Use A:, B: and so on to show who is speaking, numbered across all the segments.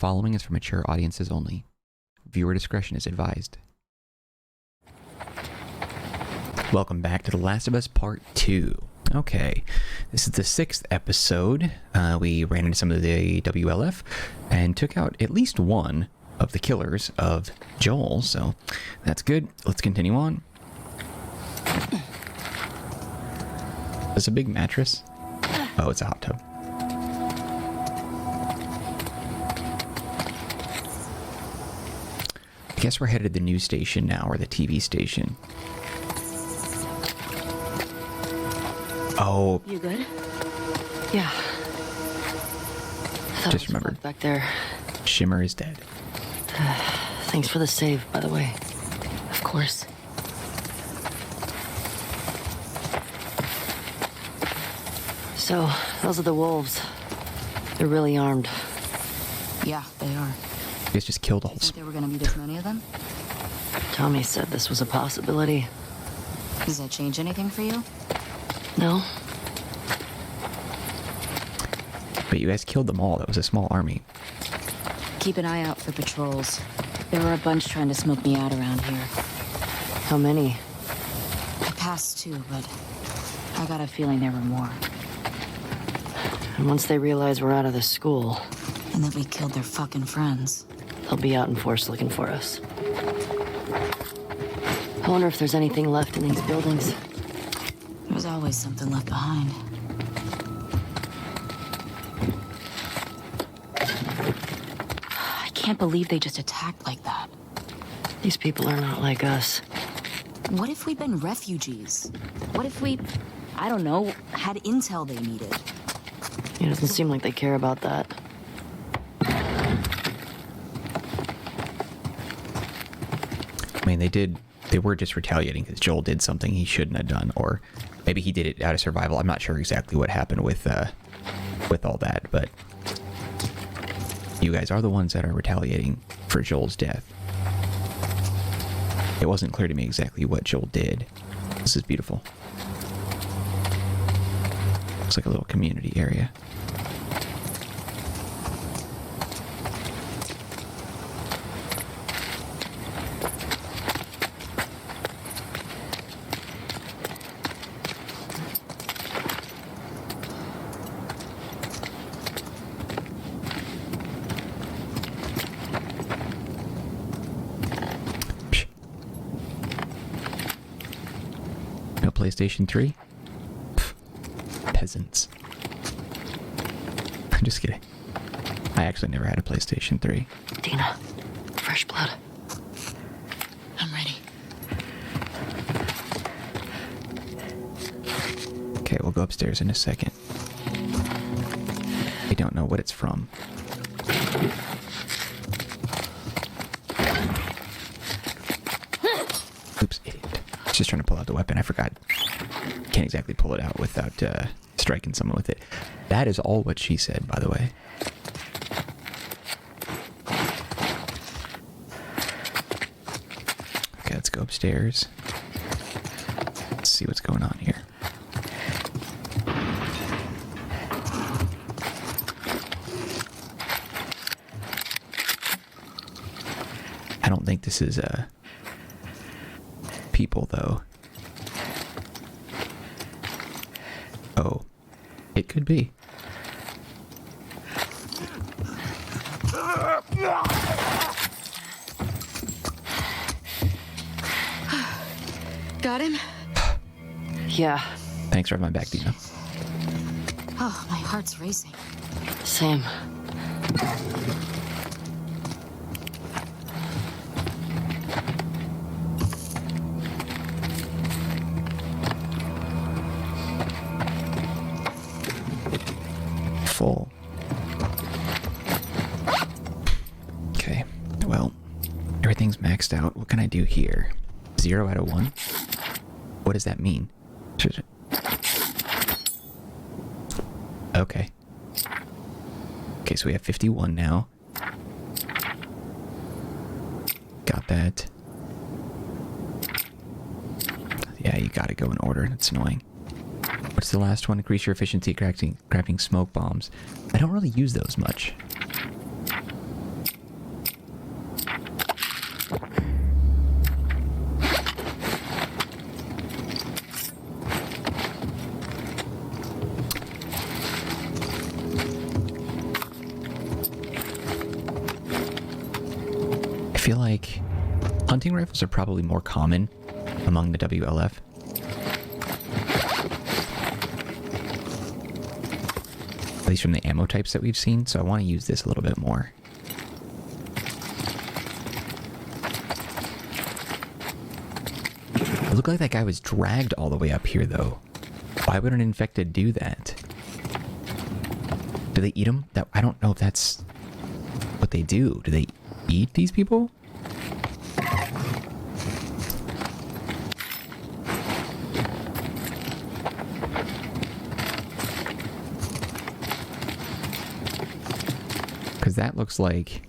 A: following is for mature audiences only. Viewer discretion is advised. Welcome back to The Last of Us Part 2. Okay, this is the 6th episode. We ran into some of the WLF and took out at least one of the killers of Joel, so that's good. Let's continue on. Is a big mattress? Oh, it's a hot tub. I guess we're headed to the news station now, or the TV station. Oh.
B: You good? Yeah.
A: Just remembered.
B: Back there.
A: Shimmer is dead.
B: Thanks for the save, by the way. Of course. So, those are the wolves. They're really armed.
C: Yeah, they are.
A: You guys just killed a whole...
C: Think there were gonna be this many of them?
B: Tommy said this was a possibility.
C: Does that change anything for you?
B: No?
A: But you guys killed them all. That was a small army.
C: Keep an eye out for patrols. There were a bunch trying to smoke me out around here.
B: How many?
C: I passed two, but I got a feeling there were more.
B: And once they realize we're out of the school...
C: And that we killed their fucking friends.
B: They'll be out in force looking for us. I wonder if there's anything left in these buildings.
C: There's always something left behind. I can't believe they just attacked like that.
B: These people are not like us.
C: What if we'd been refugees? What if we, I don't know, had intel they needed?
B: It doesn't seem like they care about that.
A: I mean, they were just retaliating because Joel did something he shouldn't have done, or maybe he did it out of survival. I'm not sure exactly what happened with all that, but you guys are the ones that are retaliating for Joel's death. It wasn't clear to me exactly what Joel did. This is beautiful. Looks like a little community area. PlayStation 3? Pfft, peasants. I'm just kidding. I actually never had a PlayStation 3.
B: Dina, fresh blood.
C: I'm ready.
A: Okay, we'll go upstairs in a second. I don't know what it's from. Oops, idiot. I was just trying to pull out the weapon. I forgot. Can't exactly pull it out without striking someone with it. That is all what she said, by the way. Okay, let's go upstairs. Let's see what's going on here. I don't think this is people, though. Oh, it could be.
C: Got him?
B: Yeah.
A: Thanks for having my back, Dina.
C: Oh, my heart's racing.
B: Same.
A: Full. Okay, well, everything's maxed out. What can I do here? 0 out of 1? What does that mean? Okay. Okay, so we have 51 now. Got that. Yeah, you gotta go in order. That's annoying. What's the last one? Increase your efficiency crafting smoke bombs. I don't really use those much. feel like hunting rifles are probably more common among the WLF. At least from the ammo types that we've seen, so I want to use this a little bit more. It looked like that guy was dragged all the way up here, though. Why would an infected do that? Do they eat them? I don't know if that's what they do. Do they eat these people? Because that looks like...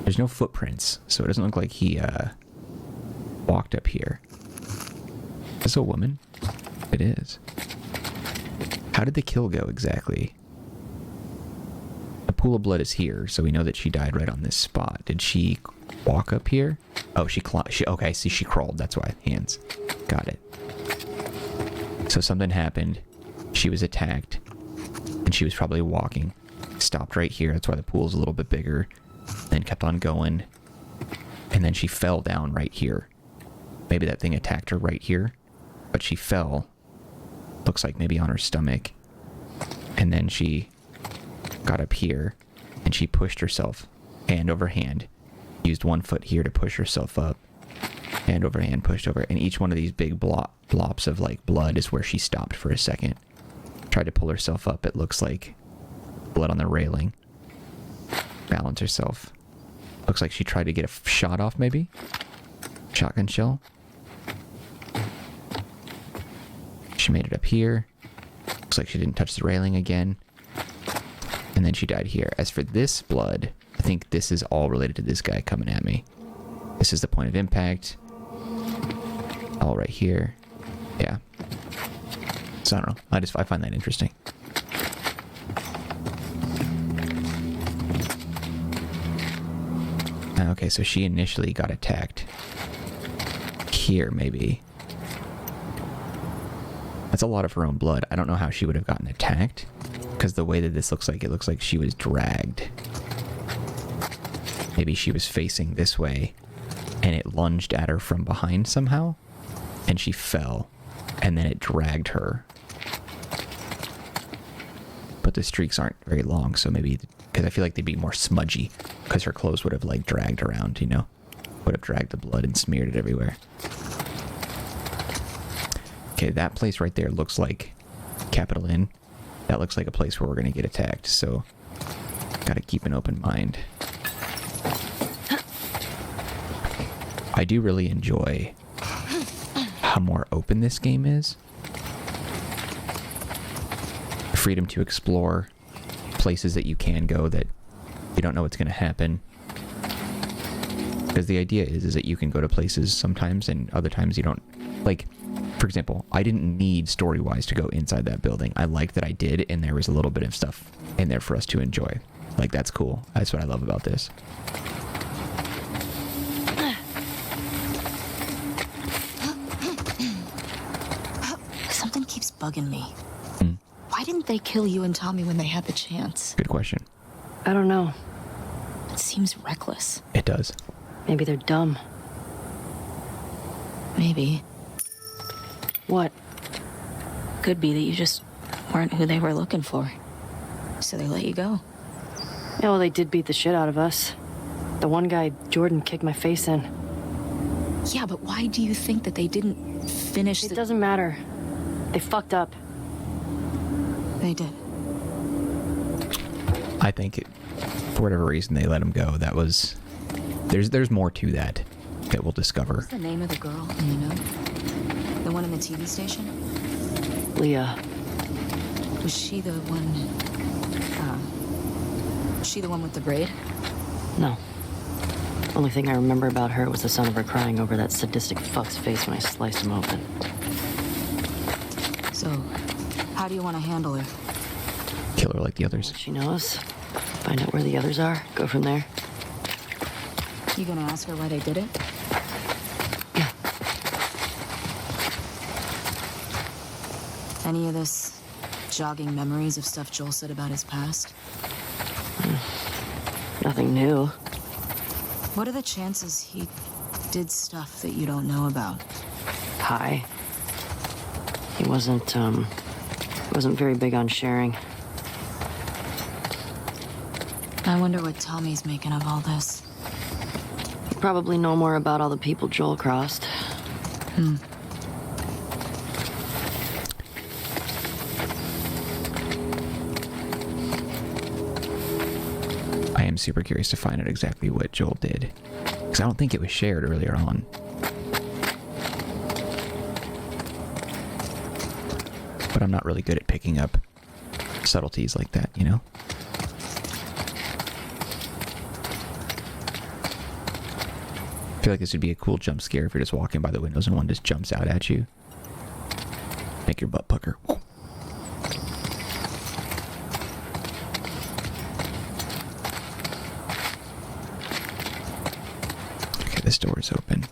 A: There's no footprints, so it doesn't look like he walked up here. Is this a woman? It is. How did the kill go exactly? The pool of blood is here, so we know that she died right on this spot. Did she walk up here? Oh, okay, see, she crawled. That's why. Hands. Got it. So something happened. She was attacked, and she was probably walking. Stopped right here. That's why the pool's a little bit bigger. Then kept on going. And then she fell down right here. Maybe that thing attacked her right here. But she fell. Looks like maybe on her stomach. And then she got up here. And she pushed herself hand over hand. Used one foot here to push herself up. Hand over hand, pushed over. And each one of these big blops of like blood is where she stopped for a second. Tried to pull herself up. It looks like blood on the railing. Balance herself. Looks like she tried to get a shot off, maybe? Shotgun shell. She made it up here. Looks like she didn't touch the railing again. And then she died here. As for this blood, I think this is all related to this guy coming at me. This is the point of impact. All right here. Yeah. So I don't know. I find that interesting. Okay, so she initially got attacked. Here, maybe. That's a lot of her own blood. I don't know how she would have gotten attacked. Because the way that this looks like, it looks like she was dragged. Maybe she was facing this way. And it lunged at her from behind somehow. And she fell. And then it dragged her. But the streaks aren't very long, so maybe... Because I feel like they'd be more smudgy. Because her clothes would have, like, dragged around, you know? Would have dragged the blood and smeared it everywhere. Okay, that place right there looks like Capital Inn. That looks like a place where we're going to get attacked, so... Gotta keep an open mind. I do really enjoy how more open this game is. Freedom to explore places that you can go that you don't know what's going to happen. Because the idea is that you can go to places sometimes and other times you don't. Like, for example, I didn't need story-wise to go inside that building. I liked that I did, and there was a little bit of stuff in there for us to enjoy. Like, that's cool. That's what I love about this.
C: Something keeps bugging me. Why didn't they kill you and Tommy when they had the chance?
A: Good question.
B: I don't know.
C: It seems reckless.
A: It does.
B: Maybe they're dumb.
C: Maybe.
B: What?
C: Could be that you just weren't who they were looking for. So they let you go.
B: Yeah, well, they did beat the shit out of us. The one guy, Jordan, kicked my face in.
C: Yeah, but why do you think that they didn't finish
B: It doesn't matter. They fucked up.
C: They did.
A: I think, for whatever reason, they let him go. That was... There's more to that we'll discover.
C: What's the name of the girl in the note? The one in the TV station?
B: Leah.
C: Was she the one... was she the one with the braid?
B: No. Only thing I remember about her was the sound of her crying over that sadistic fuck's face when I sliced him open.
C: So, how do you want to handle her?
A: Kill her like the others.
B: She knows. Find out where the others are. Go from there.
C: You gonna ask her why they did it?
B: Yeah.
C: Any of this jogging memories of stuff Joel said about his past?
B: Nothing new.
C: What are the chances he did stuff that you don't know about?
B: High. He wasn't very big on sharing.
C: I wonder what Tommy's making of all this.
B: Probably know more about all the people Joel crossed.
A: I am super curious to find out exactly what Joel did, because I don't think it was shared earlier on. But I'm not really good at picking up subtleties like that, you know? I feel like this would be a cool jump scare if you're just walking by the windows and one just jumps out at you. Make your butt pucker. Okay, this door is open.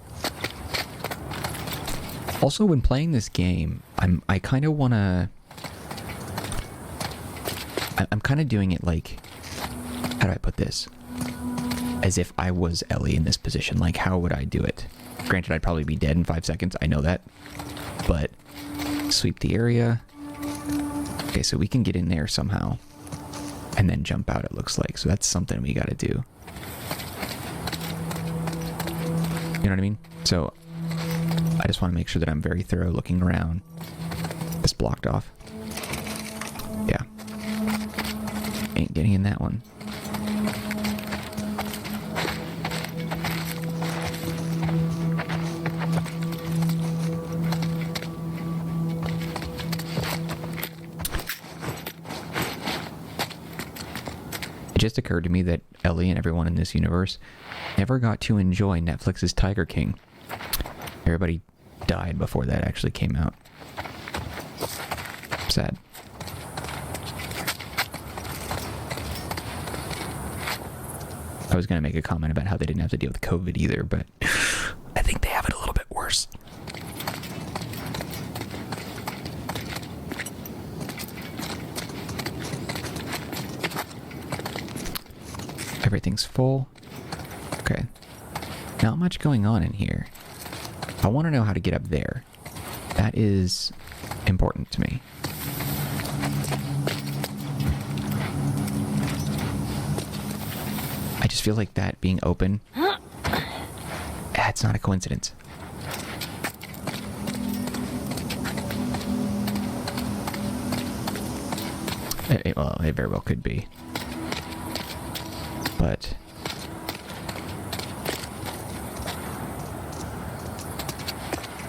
A: Also, when playing this game, I kind of want to... I'm kind of doing it like... How do I put this? As if I was Ellie in this position. Like, how would I do it? Granted, I'd probably be dead in 5 seconds. I know that. But, sweep the area. Okay, so we can get in there somehow. And then jump out, it looks like. So that's something we gotta do. You know what I mean? So, I just want to make sure that I'm very thorough looking around. This blocked off. Yeah. Ain't getting in that one. It just occurred to me that Ellie and everyone in this universe never got to enjoy Netflix's Tiger King. Everybody died before that actually came out. Sad. I was going to make a comment about how they didn't have to deal with COVID either, but I think they have it a little bit worse. Everything's full. Okay. Not much going on in here. I want to know how to get up there. That is important to me. I just feel like that being open, it's not a coincidence. Well, it very well could be. But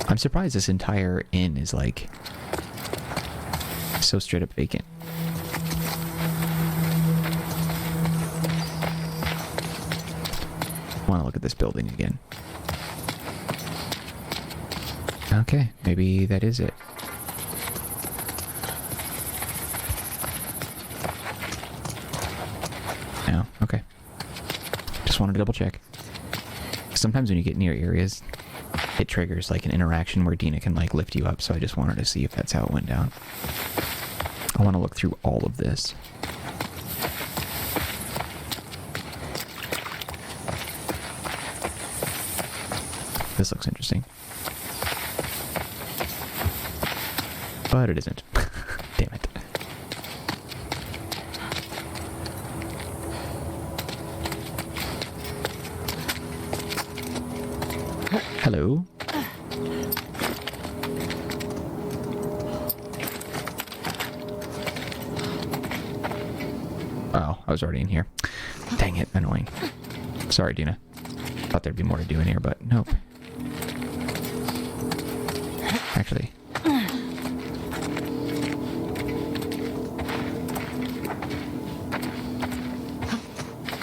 A: I'm surprised this entire inn is like so straight up vacant. I want to look at this building again. Okay, maybe that is it. No, okay. Just wanted to double check. Sometimes when you get near areas, it triggers like an interaction where Dina can like lift you up, so I just wanted to see if that's how it went down. I want to look through all of this. This looks interesting. But it isn't. Damn it. Hello? Oh, I was already in here. Dang it, annoying. Sorry, Dina. Thought there'd be more to do in here, but nope. Actually.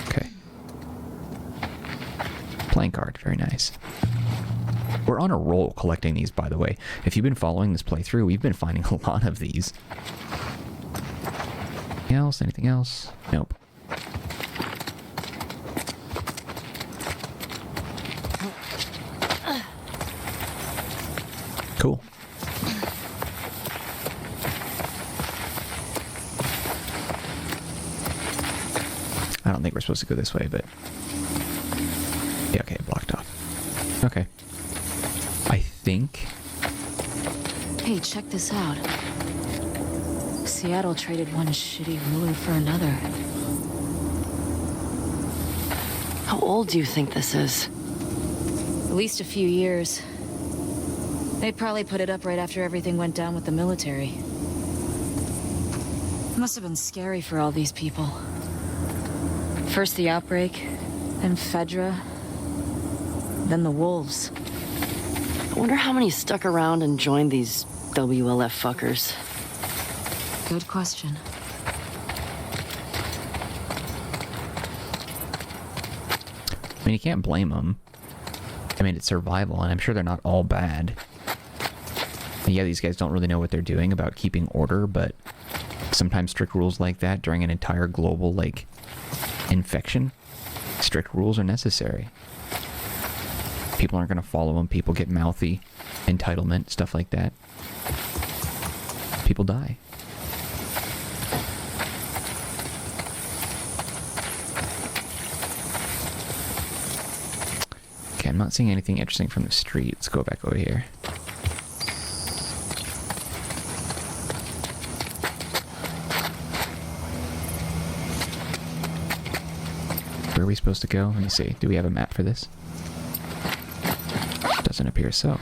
A: Okay. Playing card, very nice. We're on a roll collecting these, by the way. If you've been following this playthrough, we've been finding a lot of these. Anything else? Anything else? Nope. Cool. I don't think we're supposed to go this way, but Okay. I think...
C: Hey, check this out. Seattle traded one shitty ruler for another.
B: How old do you think this is?
C: At least a few years. They probably put it up right after everything went down with the military. Must have been scary for all these people. First the outbreak, then Fedra, then the wolves.
B: I wonder how many stuck around and joined these WLF fuckers.
C: Good question.
A: I mean, you can't blame them. I mean, it's survival, and I'm sure they're not all bad. And yeah, these guys don't really know what they're doing about keeping order, but sometimes strict rules like that during an entire global, like, infection, strict rules are necessary. People aren't going to follow them. People get mouthy, entitlement, stuff like that. People die. Okay, I'm not seeing anything interesting from the street. Let's go back over here. Where are we supposed to go? Let me see. Do we have a map for this? Doesn't appear so.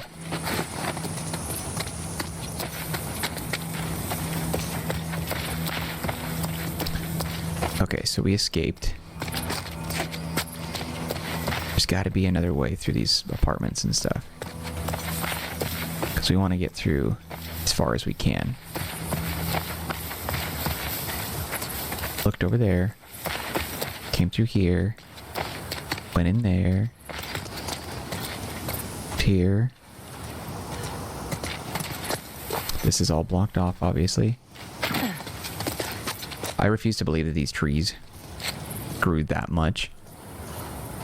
A: Okay, so we escaped. There's got to be another way through these apartments and stuff. Because we want to get through as far as we can. Looked over there. Came through here. Went in there. Here. This is all blocked off, obviously. I refuse to believe that these trees grew that much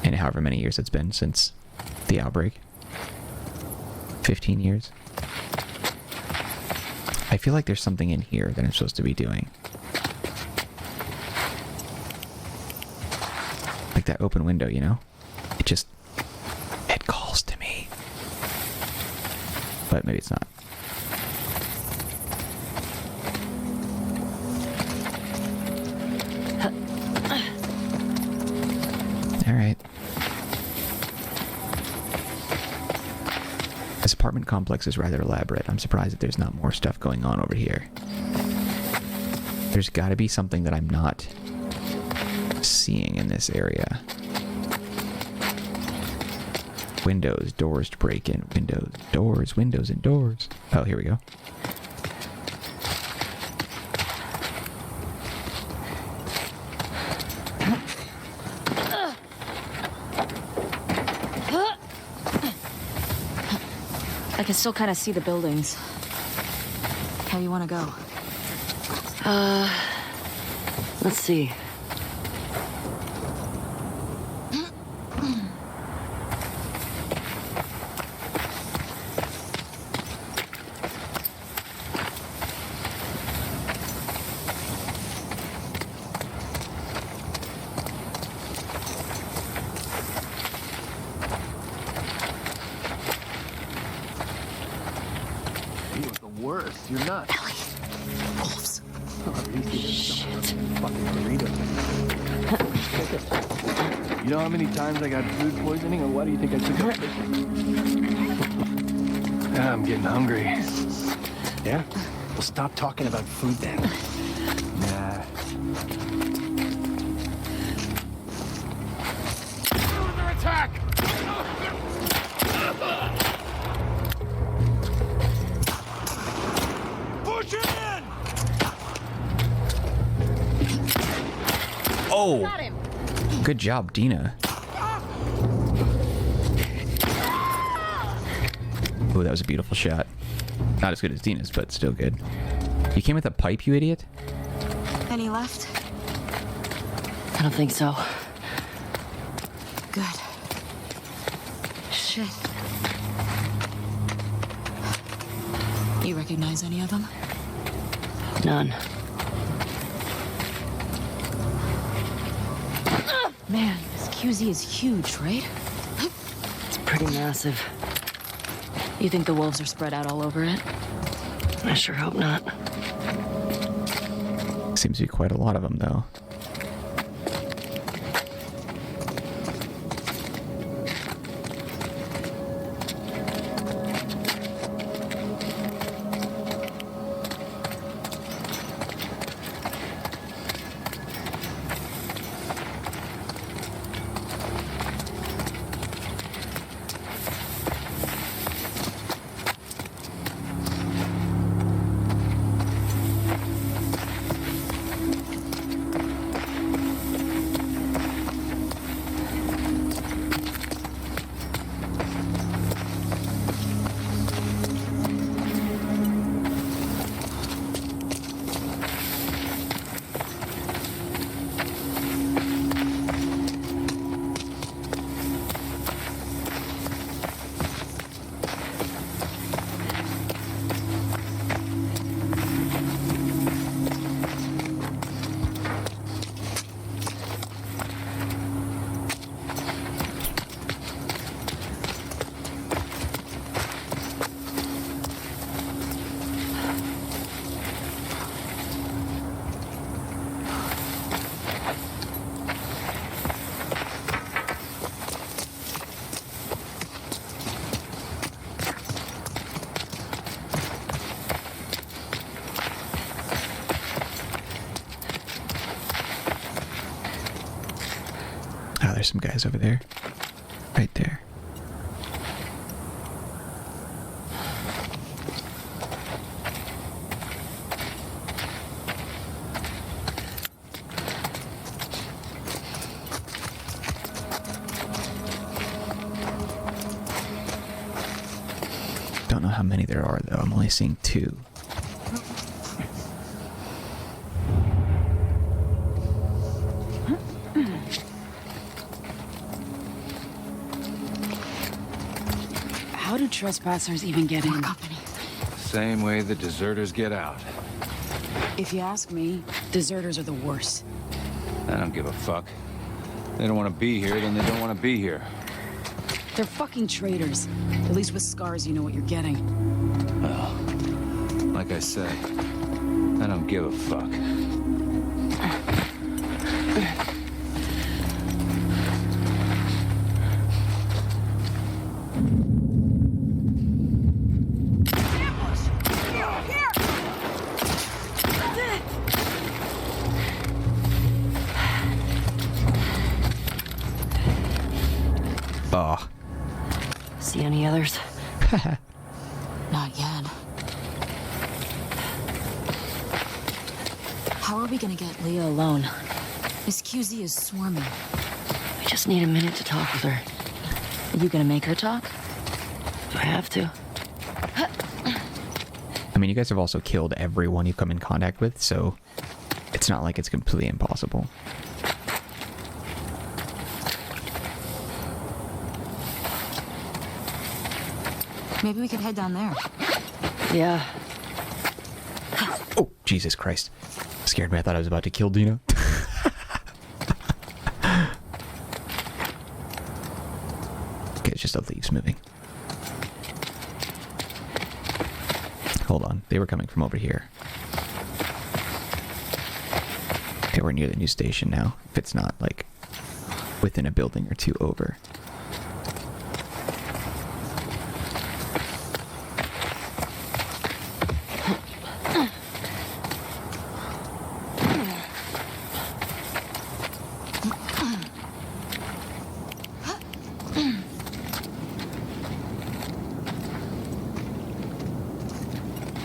A: in however many years it's been since the outbreak. 15 years. I feel like there's something in here that I'm supposed to be doing. Like that open window, you know? It calls to me. But maybe it's not. Alright. This apartment complex is rather elaborate. I'm surprised that there's not more stuff going on over here. There's got to be something that I'm not seeing in this area. Windows, doors to break in. Windows, doors, windows, and doors. Oh, here we go.
C: I can still kind of see the buildings. How you want to go?
B: Let's see.
D: You're not.
C: Ellie. Wolves.
D: You know how many times I got food poisoning, or why do you think I took it fishing? I'm getting hungry.
E: Yeah? Well, stop talking about food then.
D: Nah. Under attack! Push in!
A: Oh! Good job, Dina. Oh, that was a beautiful shot. Not as good as Dina's, but still good. You came with a pipe, you idiot?
C: Any left?
B: I don't think so.
C: Good. Shit. You recognize any of them?
B: None.
C: Man, this QZ is huge, right?
B: It's pretty massive.
C: You think the wolves are spread out all over it?
B: I sure hope not.
A: Seems to be quite a lot of them, though. Oh, there's some guys over there. Right there. Don't know how many there are, though. I'm only seeing 2.
C: How do trespassers even get in? Company.
F: Same way the deserters get out.
C: If you ask me, deserters are the worst.
F: I don't give a fuck. They don't want to be here, then they don't want to be here.
C: They're fucking traitors. At least with scars, you know what you're getting.
F: Well, like I said, I don't give a fuck.
A: Oh.
B: See any others?
C: Not yet. How are we gonna get Leah alone? Miss QZ is swarming.
B: We just need a minute to talk with her.
C: Are you gonna make her talk?
B: Do I have to?
A: I mean, you guys have also killed everyone you've come in contact with, so it's not like it's completely impossible.
C: Maybe we could head down there.
B: Yeah.
A: Oh, Jesus Christ. Scared me. I thought I was about to kill Dina. Okay, it's just the leaves moving. Hold on. They were coming from over here. Okay, we're near the new station now. If it's not, like, within a building or two over.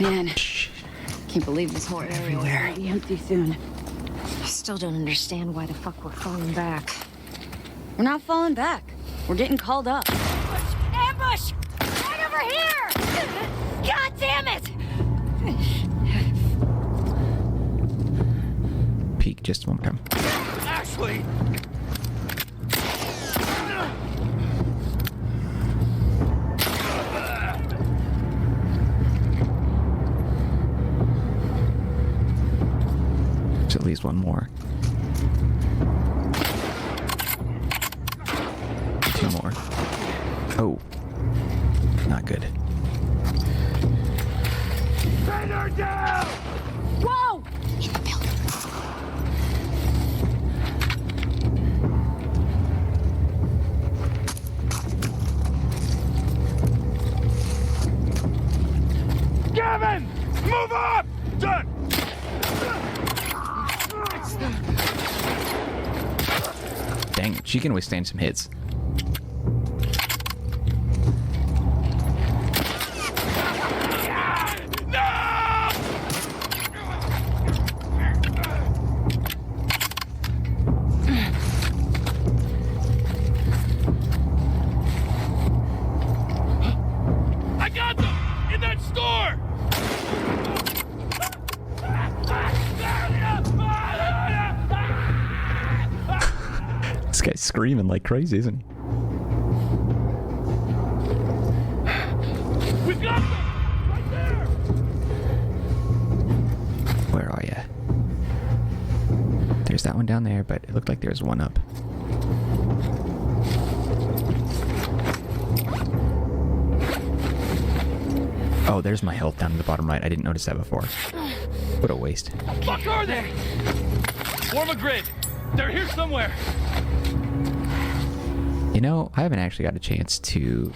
C: Man, can't believe this whole area will be empty soon.
B: I still don't understand why the fuck we're falling back.
C: We're not falling back. We're getting called up.
G: Ambush! Right over here! God damn it!
A: Peek just one more time.
F: Ashley!
A: There's at least one more. 2 more. Oh. Not good.
D: Pin her down!
G: Whoa!
D: Gavin! Move up! Done!
A: Dang, she can withstand some hits.
D: I got them! In that store!
A: This guy's screaming like crazy, isn't he?
D: We got them! Right there!
A: Where are ya? There's that one down there, but it looked like there's one up. Oh, there's my health down in the bottom right. I didn't notice that before. What a waste.
D: Fuck are they? Form a grid. They're here somewhere.
A: You know, I haven't actually got a chance to...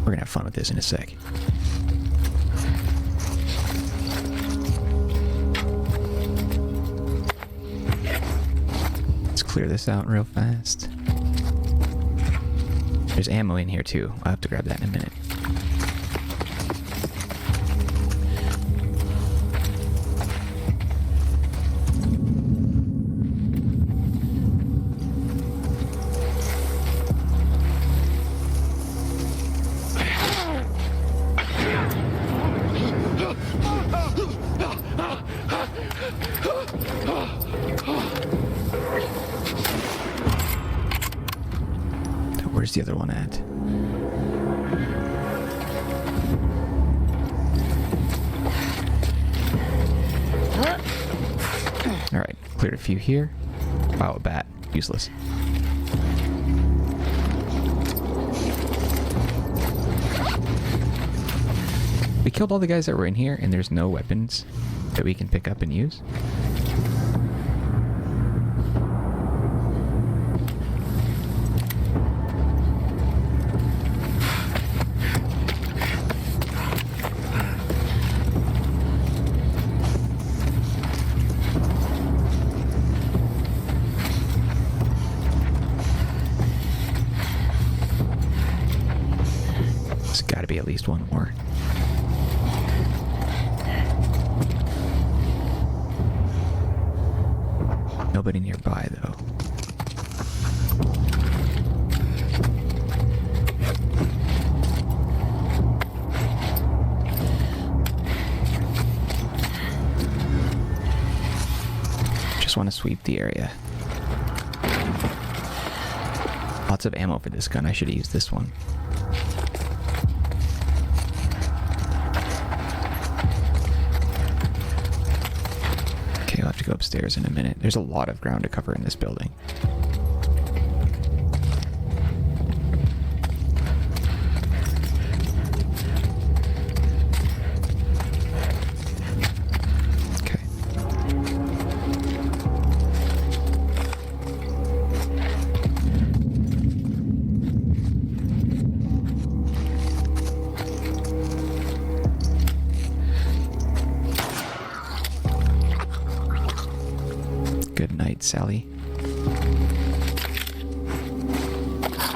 A: We're gonna have fun with this in a sec. Let's clear this out real fast. There's ammo in here too. I'll have to grab that in a minute. Where's the other one at? Alright, cleared a few here. Wow, a bat. Useless. We killed all the guys that were in here, and there's no weapons that we can pick up and use. There's gotta be at least one more. Nobody nearby, though. Just want to sweep the area. Lots of ammo for this gun. I should have used this one. Okay, I'll have to go upstairs in a minute. There's a lot of ground to cover in this building. Okay. Good night, Sally.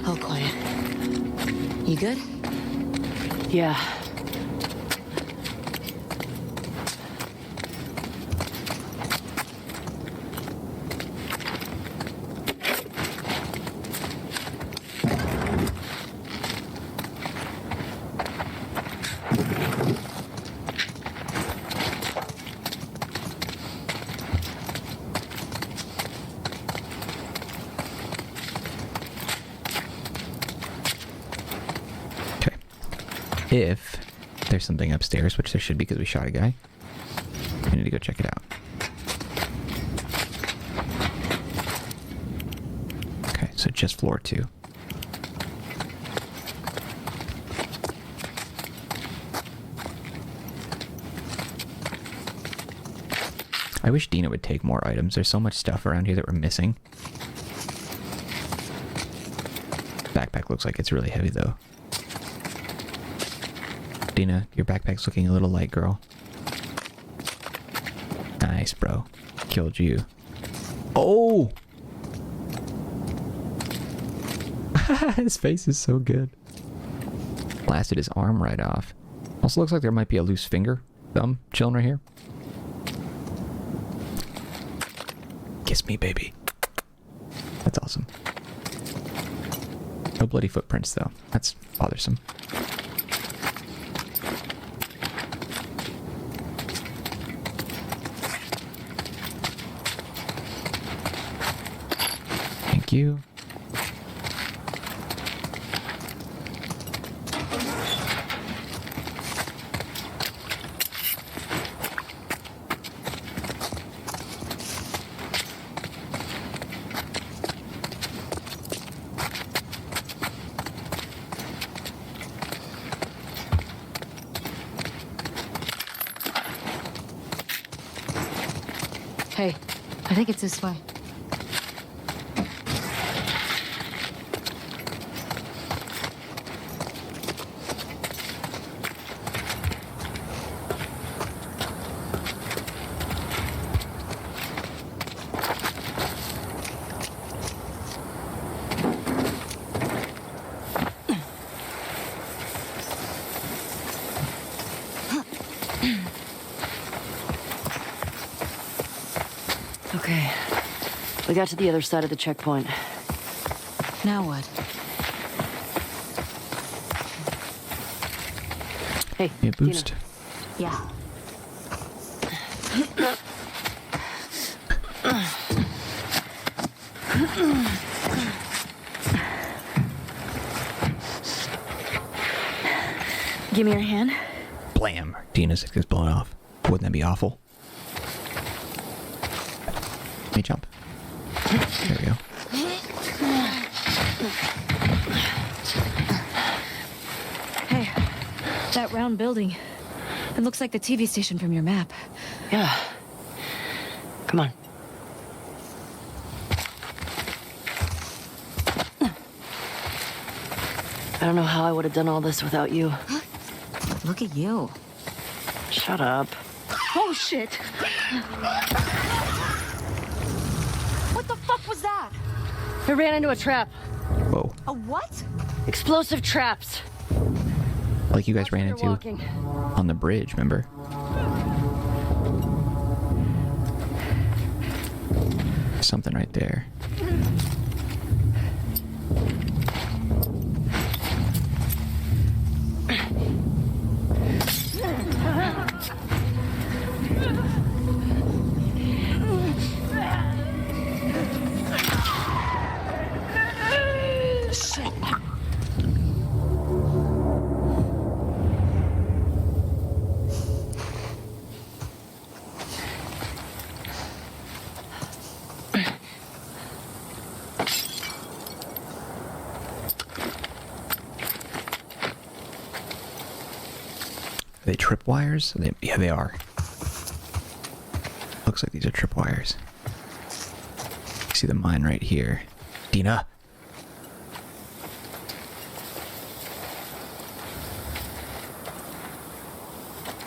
B: Oh, quiet. You good?
C: Yeah.
A: Okay. If there's something upstairs, which there should be because we shot a guy, we need to go check it out. Okay, so just floor 2. I wish Dina would take more items. There's so much stuff around here that we're missing. Backpack looks like it's really heavy, though. Dina, your backpack's looking a little light, girl. Nice, bro. Killed you. Oh! His face is so good. Blasted his arm right off. Also looks like there might be a loose finger, thumb, chilling right here. Kiss me, baby. That's awesome. No bloody footprints, though. That's bothersome. Thank you.
C: Hey, I think it's this way.
B: Okay. We got to the other side of the checkpoint.
C: Now what?
B: Hey,
A: Yeah, boost.
B: Dina.
C: Yeah.
B: Give me your hand.
A: Blam! Dina's gets blown off. Wouldn't that be awful? Let me jump. There we go.
C: Hey, that round building. It looks like the TV station from your map.
B: Yeah. Come on. I don't know how I would have done all this without you.
C: Look at you.
B: Shut up.
C: Oh, shit! What the fuck was that?
B: I ran into a trap.
A: Whoa.
C: A what?
B: Explosive traps.
A: Like you guys ran
B: You're
A: into
B: walking.
A: on the bridge, remember? Something right there. Are they tripwires? Yeah, they are. Looks like these are tripwires. You see the mine right here. Dina!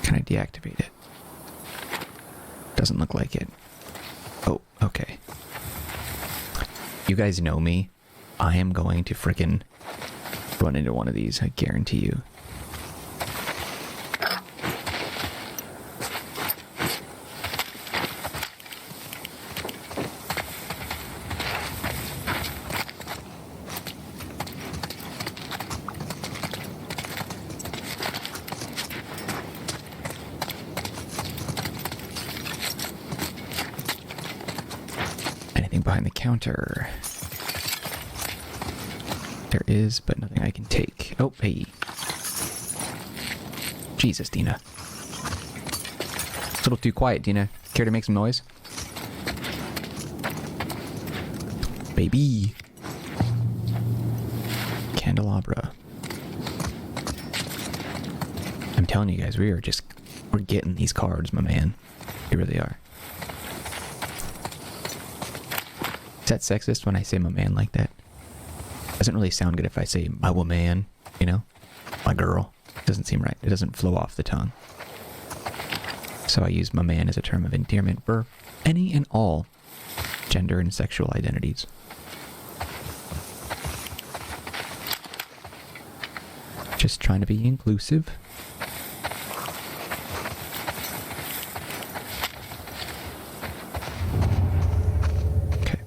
A: Can I deactivate it? Doesn't look like it. Oh, okay. You guys know me. I am going to frickin' run into one of these, I guarantee you. Anything behind the counter? There is, but nothing I can take. Oh, hey. Jesus, Dina. It's a little too quiet, Dina. Care to make some noise? Baby. Candelabra. I'm telling you guys, we're getting these cards, my man. We really are. Is that sexist when I say my man like that? Doesn't really sound good if I say my woman, you know? My girl. Doesn't seem right. It doesn't flow off the tongue. So I use my man as a term of endearment for any and all gender and sexual identities. Just trying to be inclusive. Okay.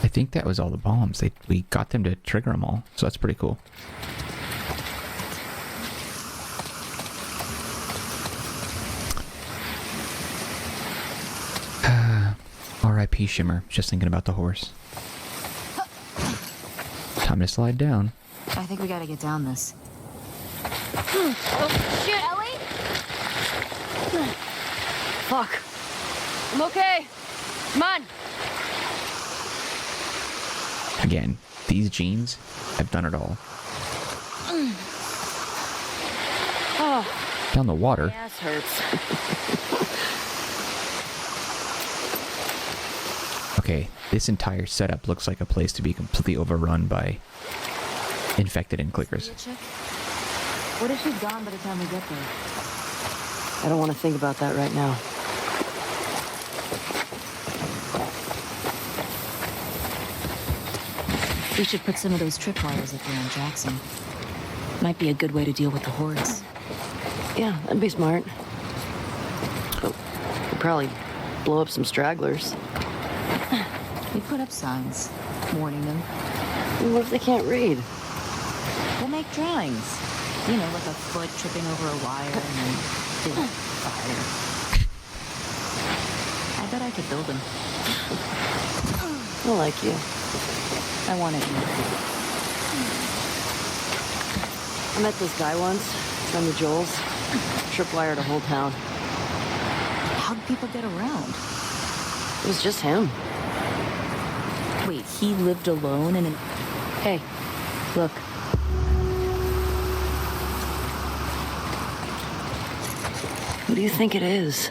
A: I think that was all the bombs. We got them to trigger them all, so that's pretty cool. R.I.P. Shimmer. Just thinking about the horse. Time to slide down.
C: I think we gotta get down this.
G: Oh, shit, Ellie?
B: Fuck.
G: I'm okay. Come on.
A: Again, these jeans have done it all.
B: Oh,
A: Down the water.
B: my ass hurts.
A: Okay, this entire setup looks like a place to be completely overrun by infected and clickers.
C: Chick? What if she's gone by the time we get there?
B: I don't want to think about that right now.
C: We should put some of those tripwires up around Jackson. Might be a good way to deal with the hordes.
B: Yeah, that'd be smart. But we'd probably blow up some stragglers.
C: We put up signs, warning them.
B: What if they can't read?
C: We'll make drawings. You know, like a foot tripping over a wire and then big fire. I bet I could build them.
B: I like you.
C: I want it.
B: I met this guy once, from the Joels. Tripwired a whole town.
C: How'd people get around?
B: It was just him.
C: Wait, he lived alone in an...
B: Hey, look. Who do you think it is?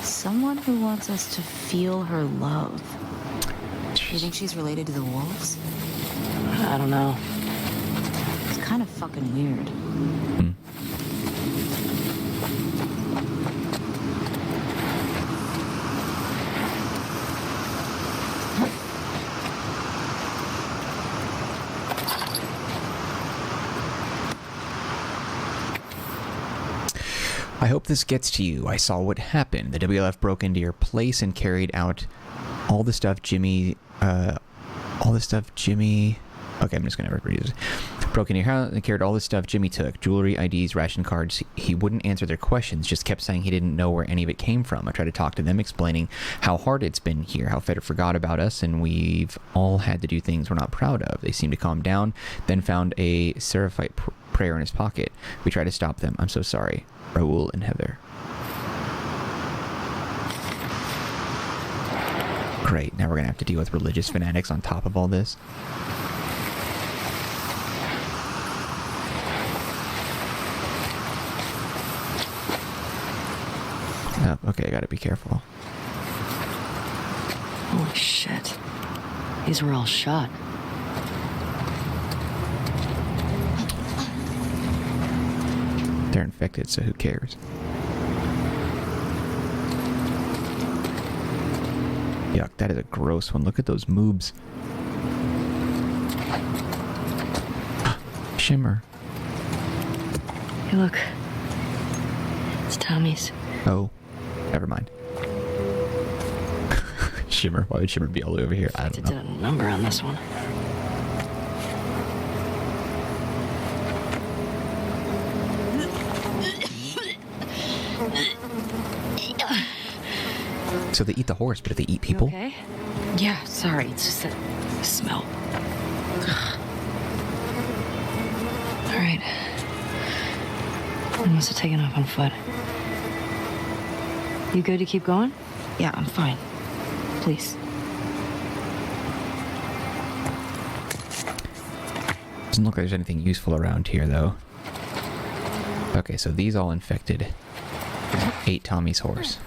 C: Someone who wants us to feel her love. You think she's related to the wolves?
B: I don't know.
C: It's kind of fucking weird.
A: I hope this gets to you. I saw what happened. The WLF broke into your place and carried out all the stuff Jimmy... Okay, I'm just gonna read it. Broke into your house and carried all the stuff Jimmy took. Jewelry, IDs, ration cards. He wouldn't answer their questions, just kept saying he didn't know where any of it came from. I tried to talk to them, explaining how hard it's been here, how Feder forgot about us, and we've all had to do things we're not proud of. They seemed to calm down, then found a seraphite prayer in his pocket. We tried to stop them. I'm so sorry. Raoul and Heather. Great, now we're gonna have to deal with religious fanatics on top of all this. Oh, okay, I gotta be careful.
B: Holy shit. These were all shot.
A: They're infected, so who cares? Yuck, that is a gross one. Look at those moobs. Shimmer.
B: Hey, look. It's Tommy's.
A: Oh, never mind. Shimmer. Why would Shimmer be all the way over here? I don't
B: Did
A: know.
B: a number on this one.
A: So they eat the horse, but do they eat people?
B: You okay? Yeah, sorry. It's just that smell. All right. I must have taken off on foot. You good to keep going? Yeah, I'm fine. Please.
A: Doesn't look like there's anything useful around here, though. Okay, so these all infected. 8 Tommy's horse.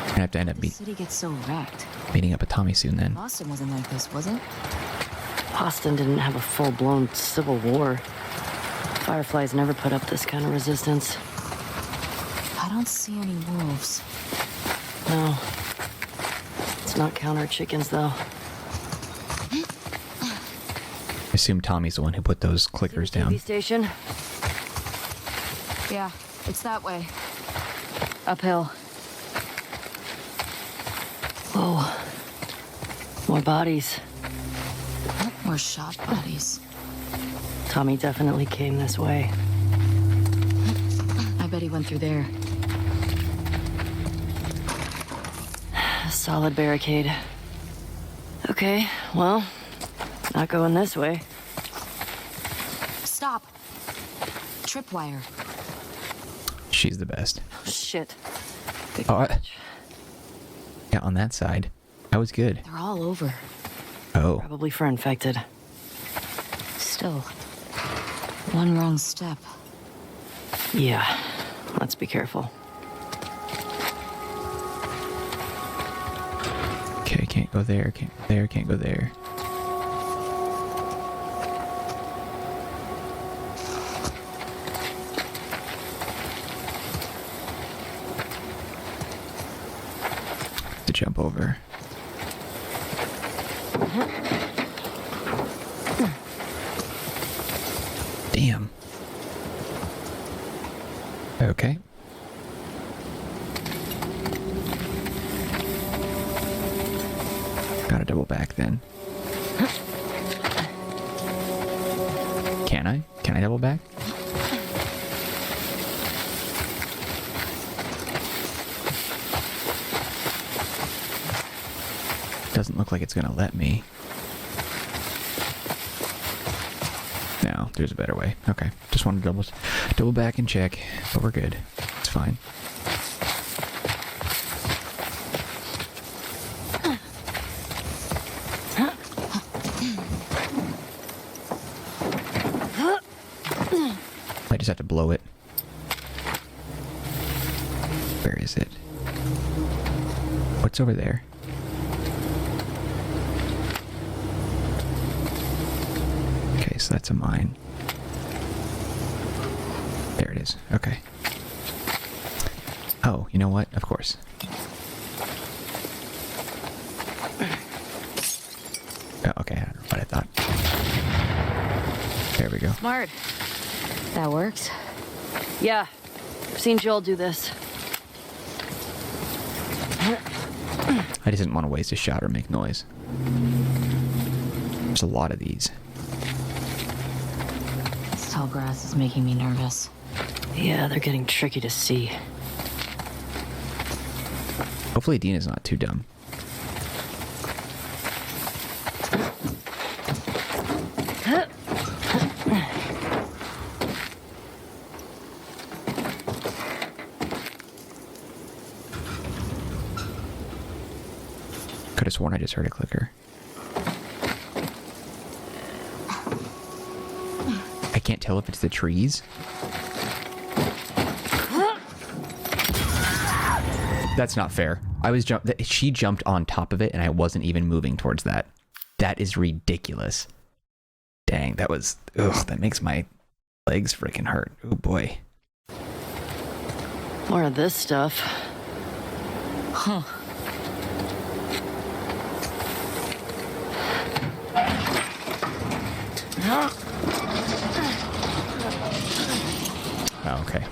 A: Gonna have to end up
C: The city gets so wrecked.
A: beating up a Tommy soon then.
C: Boston wasn't like this, was it?
B: Boston didn't have a full-blown civil war. Fireflies never put up this kind of resistance.
C: I don't see any wolves.
B: No. Let's not count our chickens, though.
A: I assume Tommy's the one who put those clickers
B: TV
A: down.
B: station.
C: Yeah, it's that way.
B: Uphill. Whoa. More bodies.
C: More shot bodies.
B: Tommy definitely came this way.
C: I bet he went through there.
B: A solid barricade. Okay, well, not going this way.
C: Stop. Tripwire.
A: She's the best.
B: Shit.
A: Oh, yeah, on that side. I was good.
C: They're all over.
A: Oh.
B: Probably for infected.
C: Still. One wrong step.
B: Yeah, let's be careful.
A: Okay, can't go there, can't go there, can't go there. To jump over. Damn. Okay. Gotta double back then. Can I? Can I double back? Doesn't look like it's gonna let me. No, there's a better way. Okay, just want to double back and check, but we're good. It's fine. I just have to blow it. Where is it? What's over there? Okay, so that's a mine. There it is. Okay. Oh, you know what? Of course. Oh, okay, I don't know what I thought. There we go.
B: Smart.
C: That works.
B: Yeah, I've seen Joel do this.
A: I just didn't want to waste a shot or make noise. There's a lot of these.
C: This tall grass is making me nervous.
B: Yeah, they're getting tricky to see.
A: Hopefully Dina's not too dumb. Could have sworn I just heard a clicker. I can't tell if it's the trees. That's not fair. She jumped on top of it and I wasn't even moving towards that. That is ridiculous. Dang, that was... Ugh, that makes my legs freaking hurt. Oh boy.
B: More of this stuff.
C: Huh.
A: Oh, okay.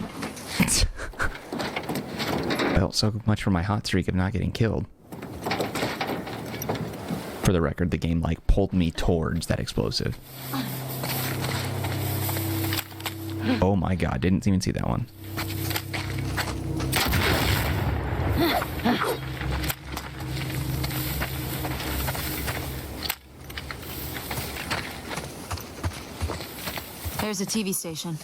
A: Well, so much for my hot streak of not getting killed. For the record, the game, like, pulled me towards that explosive. Oh my god, didn't even see that one.
C: There's a TV station.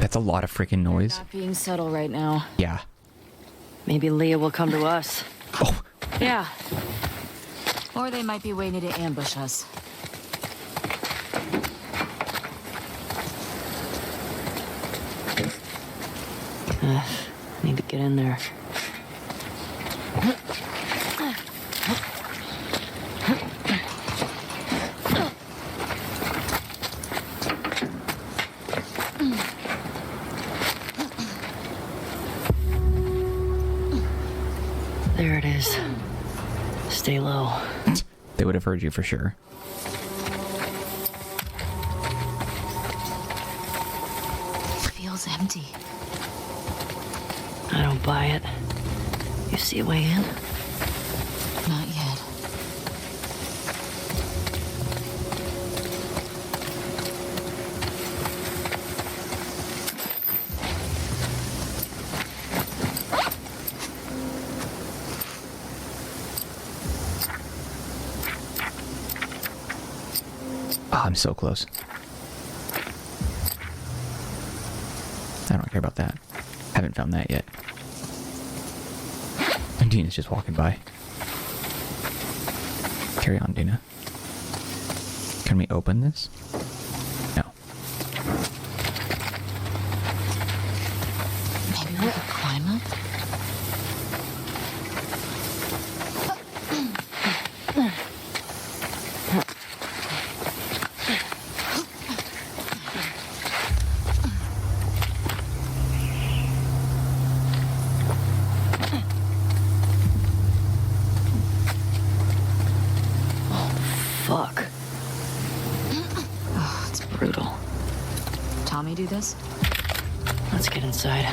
A: That's a lot of freaking noise.
C: Not being subtle right now.
A: Yeah.
B: Maybe Leah will come to us.
A: Oh,
C: Yeah. Or they might be waiting to ambush us.
B: Need to get in there. There it is. Stay low.
A: they would have heard you for sure.
C: Feels empty.
B: I don't buy it. You see a way in?
C: Not yet.
A: Oh, I'm so close. I don't care about that. Haven't found that yet. And Dina's just walking by. Carry on, Dina. Can we open this? No.
C: Maybe we could climb up?
B: Fuck. Oh, it's brutal.
C: Tommy do this?
B: Let's get inside.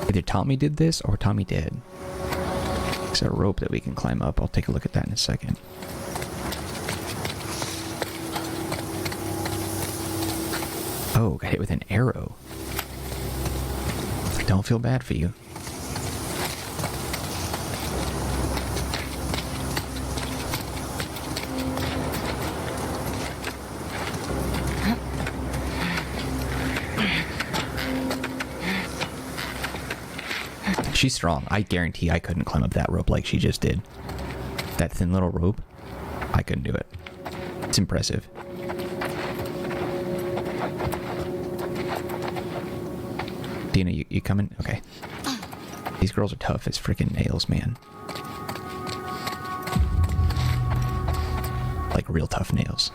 A: Either Tommy did this or Tommy did. There's a rope that we can climb up. I'll take a look at that in a second. Oh, got hit with an arrow. I don't feel bad for you. She's strong. I guarantee I couldn't climb up that rope like she just did. That thin little rope, I couldn't do it. It's impressive. Dina, you coming? Okay. These girls are tough as freaking nails, man. Like real tough nails.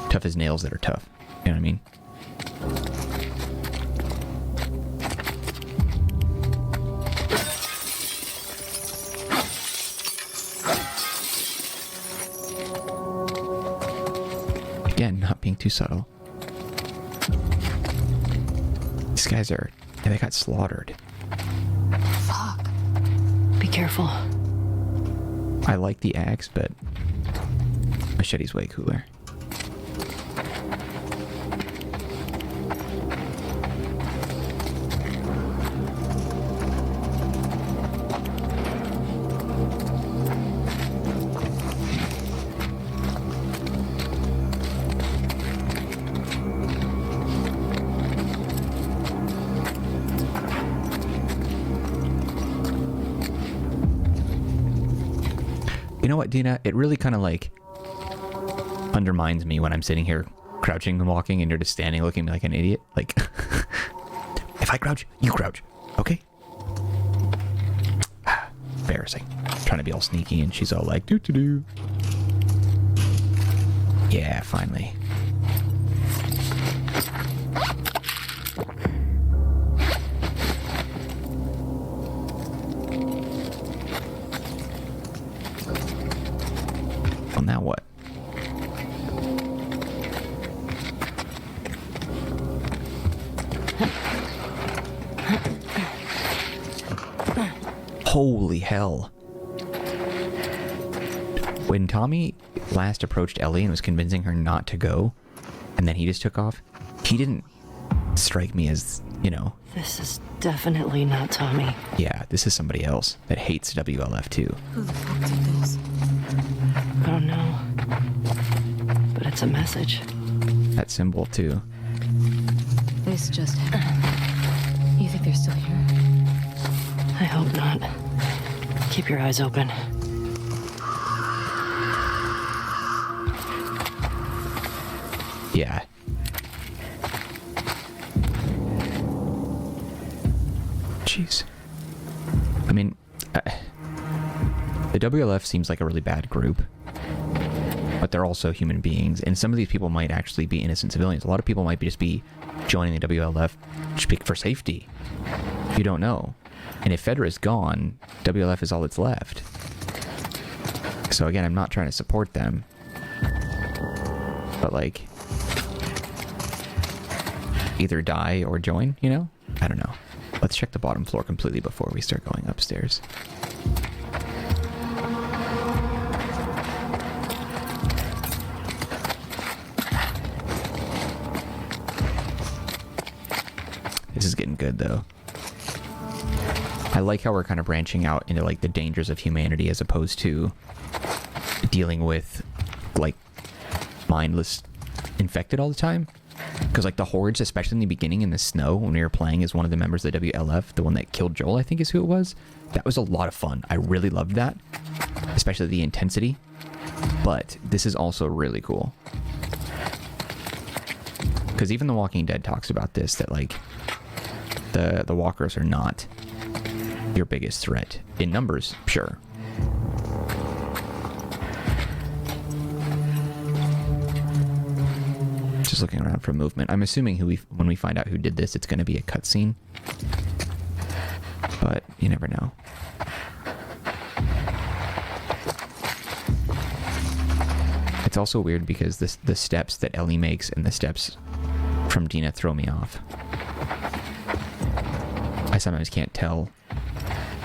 A: Tough as nails that are tough. You know what I mean? Again, not being too subtle. These guys are... Yeah, they got slaughtered.
C: Fuck.
B: Be careful.
A: I like the axe, but... machete's way cooler. You know what, Dina? It really kind of like undermines me when I'm sitting here crouching and walking and you're just standing looking like an idiot. Like, if I crouch, you crouch. Okay? Embarrassing. Trying to be all sneaky and she's all like, doo-doo-doo. Yeah, finally. Well, now what? Holy hell. When Tommy last approached Ellie and was convincing her not to go, and then he just took off, he didn't strike me as you know.
B: This is definitely not Tommy.
A: Yeah, this is somebody else that hates WLF too.
C: Who the fuck did this?
B: I don't know. But it's a message.
A: That symbol too.
C: This just happened. You think they're still here?
B: I hope not. Keep your eyes open.
A: Yeah. Jeez. I mean, the WLF seems like a really bad group, but they're also human beings, and some of these people might actually be innocent civilians. A lot of people might just be joining the WLF just for safety. You don't know. And if Fedra is gone, WLF is all that's left. So again, I'm not trying to support them, but like, either die or join, you know? I don't know. Let's check the bottom floor completely before we start going upstairs. This is getting good though. I like how we're kind of branching out into like the dangers of humanity as opposed to dealing with like mindless infected all the time. Because like the hordes, especially in the beginning in the snow when we were playing as one of the members of the WLF, the one that killed Joel, I think is who it was. That was a lot of fun. I really loved that, especially the intensity. But this is also really cool. Because even The Walking Dead talks about this, that like the walkers are not your biggest threat. In numbers, sure. Just looking around for movement. I'm assuming when we find out who did this, it's going to be a cutscene. But you never know. It's also weird because the steps that Ellie makes and the steps from Dina throw me off. I sometimes can't tell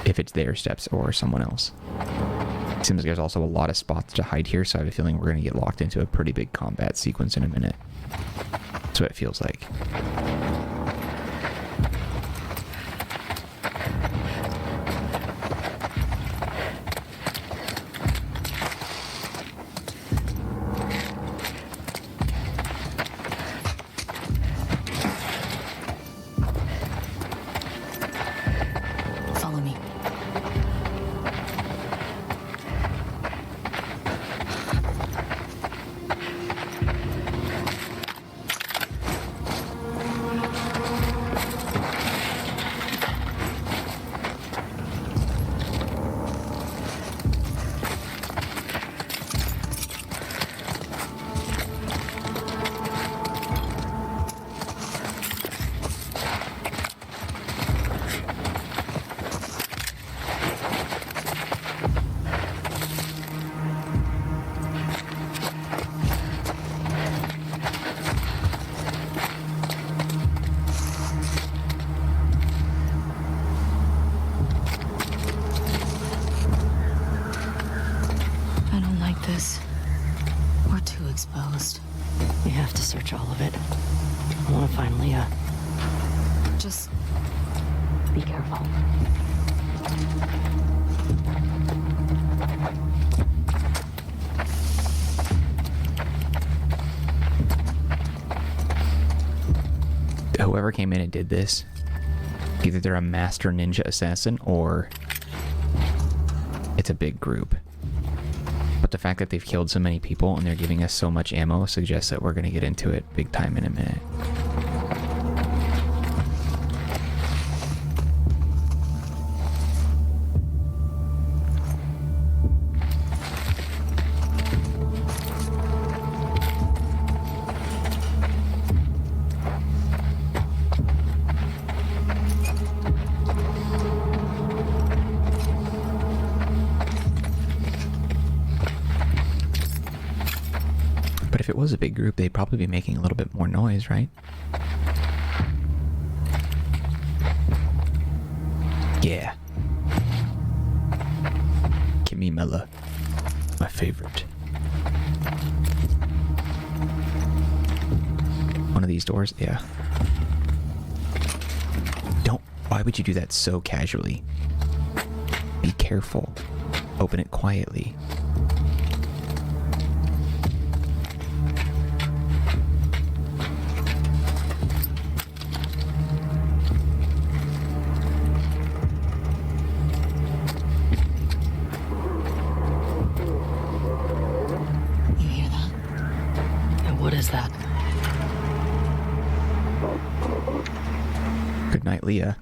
A: if it's their steps or someone else. It seems like there's also a lot of spots to hide here, so I have a feeling we're going to get locked into a pretty big combat sequence in a minute. That's what it feels like.
C: Follow me. I don't like this. We're too exposed.
B: We have to search all of it. I want to find Leah.
C: Just
B: Be careful.
A: Whoever came in and did this, either they're a master ninja assassin or it's a big group. But the fact that they've killed so many people and they're giving us so much ammo suggests that we're going to get into it big time in a minute. But if it was a big group, they'd probably be making a little bit more noise, right? Yeah. Gimme Mella. My favorite. One of these doors? Yeah. Why would you do that so casually? Be careful. Open it quietly.
B: You hear that? And what is that?
A: Good night, Leah.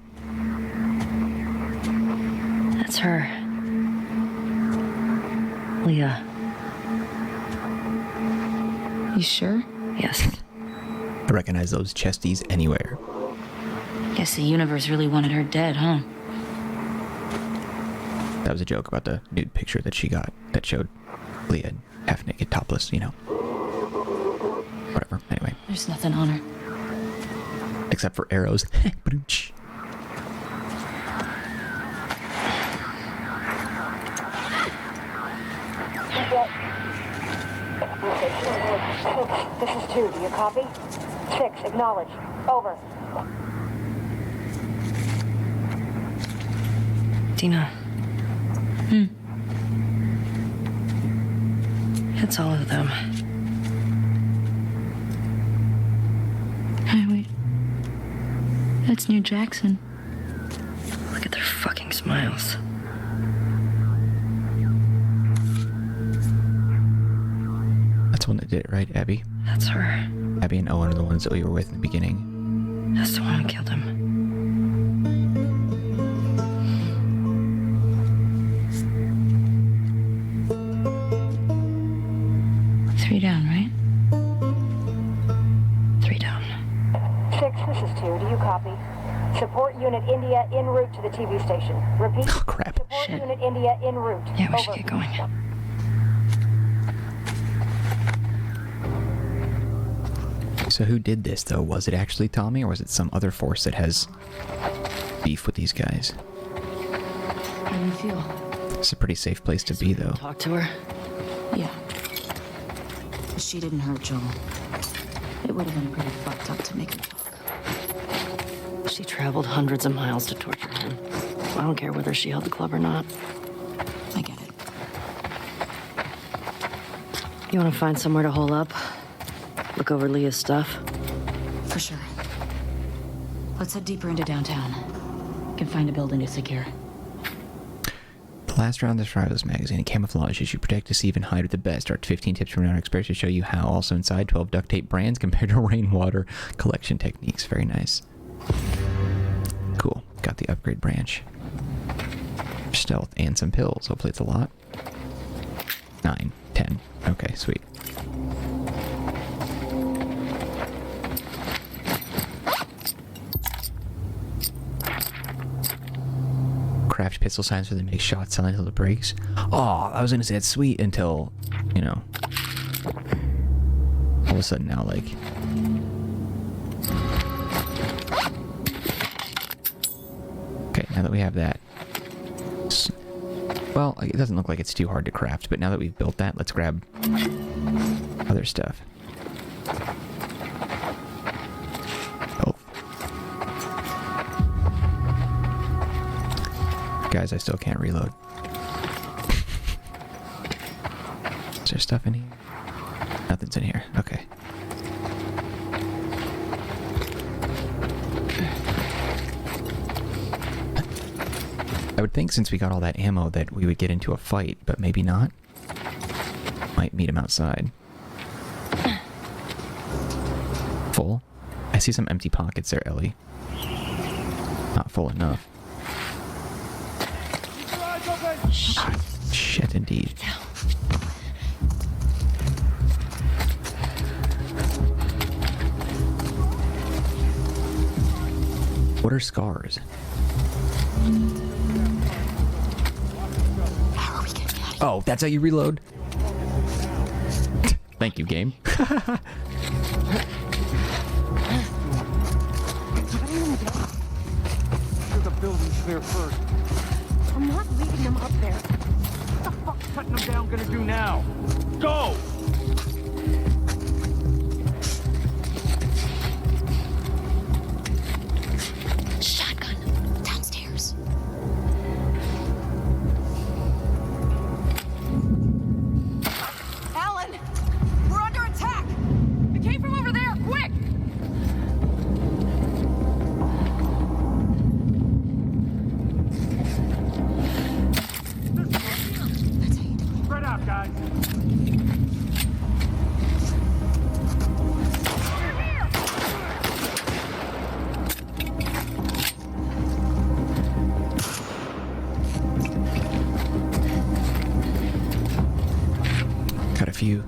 B: That's her. Leah.
C: You sure?
B: Yes.
A: I recognize those chesties anywhere.
C: Guess the universe really wanted her dead, huh?
A: That was a joke about the nude picture that she got that showed Leah half naked, topless, you know. Whatever, anyway.
C: There's nothing on her.
A: Except for arrows. Ba-doom-tsh.
H: This is 2. Do you copy? 6. Acknowledge. Over.
B: Dina. It's all of them.
C: Hey, wait. That's near Jackson.
B: Look at their fucking smiles.
A: That's the one that did it, right, Abby?
B: That's her.
A: Abby and Owen are the ones that we were with in the beginning.
B: That's the one who killed him.
C: Three down, right?
B: 3 down.
H: 6. This is 2. Do you copy? Support Unit India en route to the TV station. Repeat.
A: Oh, crap.
H: Support
B: Shit.
H: Unit India en route.
B: Yeah, we should
H: Over.
B: get going.
A: So who did this, though? Was it actually Tommy, or was it some other force that has beef with these guys?
C: How do you feel?
A: It's a pretty safe place to be, though.
B: Talk to her.
C: Yeah. She didn't hurt Joel. It would have been pretty fucked up to make him talk.
B: She traveled hundreds of miles to torture him. I don't care whether she held the club or not.
C: I get it.
B: You want to find somewhere to hole up? Look over Leah's stuff?
C: For sure. Let's head deeper into downtown. Can find a building to secure.
A: The last round of this magazine, camouflage as you protect, deceive, and hide with the best. Art 15 tips from renowned experts to show you how. Also inside, 12 duct tape brands compared to rainwater collection techniques. Very nice. Cool. Got the upgrade branch. Stealth and some pills. Hopefully it's a lot. 9, 10. Okay, sweet. Craft pistol signs so they make shots sound until it breaks. Oh, I was gonna say it's sweet until, you know, all of a sudden now, like, okay, now that we have that, well, it doesn't look like it's too hard to craft, but now that we've built that, let's grab other stuff. Oh. Guys, I still can't reload. Is there stuff in here? Nothing's in here. Okay. I would think since we got all that ammo that we would get into a fight, but maybe not. Might meet him outside. Full? I see some empty pockets there, Ellie. Not full enough. Shit, indeed. What are scars?
C: How are we getting out?
A: Oh, that's how you reload? Thank you, game.
D: The building's clear first.
H: I'm not leaving them up there.
D: What the fuck's cutting them down gonna do now? Go!
C: Shotgun.
D: guys.
A: Got a few.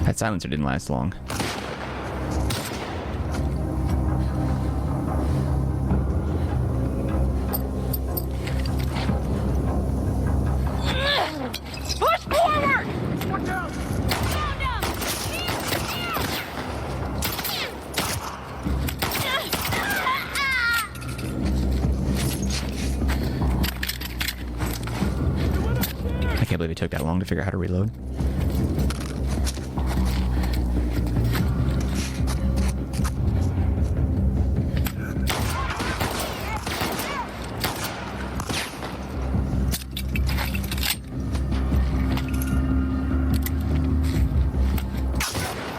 A: That silencer didn't last long.
G: Push forward! Watch out! Found him!
A: I can't believe it took that long to figure out how to reload.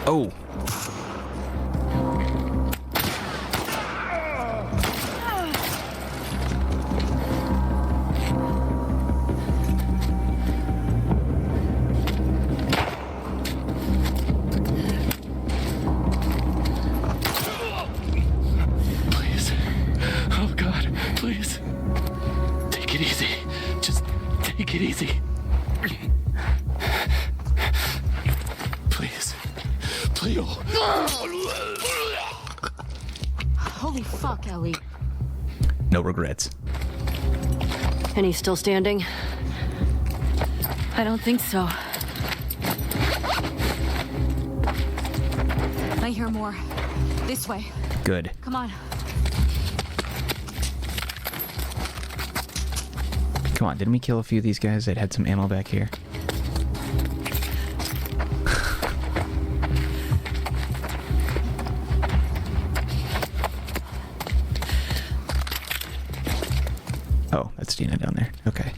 A: Oh.
E: Please. Oh, God. Please. Take it easy. Just take it easy. Please. Please.
C: Holy fuck, Ellie.
A: No regrets.
B: And he's still standing?
C: I don't think so. I hear more. This way.
A: Good.
C: Come on.
A: Come on, didn't we kill a few of these guys that had some ammo back here? Oh, that's Dina down there. Okay.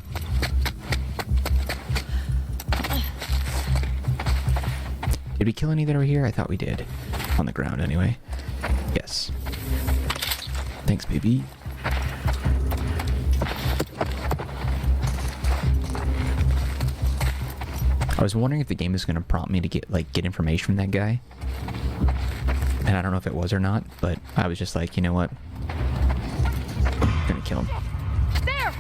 A: Did we kill any that are here? I thought we did. On the ground, anyway. Yes. Thanks, baby. I was wondering if the game is going to prompt me to get information from that guy. And I don't know if it was or not, but I was just like, you know what? I'm gonna kill him.
G: There!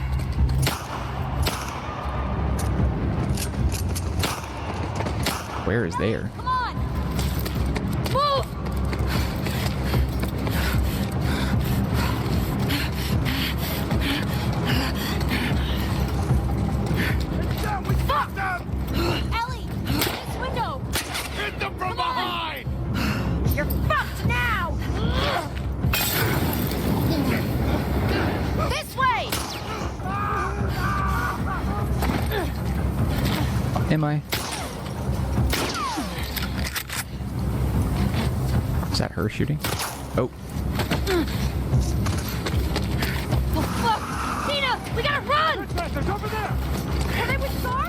A: Where is there?
G: Come on! Move!
D: We fucked them!
G: Ellie! This window!
D: Hit them from behind!
G: You're fucked now! This way!
A: Am I? Is that her shooting? Oh.
G: Oh, fuck! Tina! We gotta run!
D: Dispatchers, over there!
G: Are they with Star?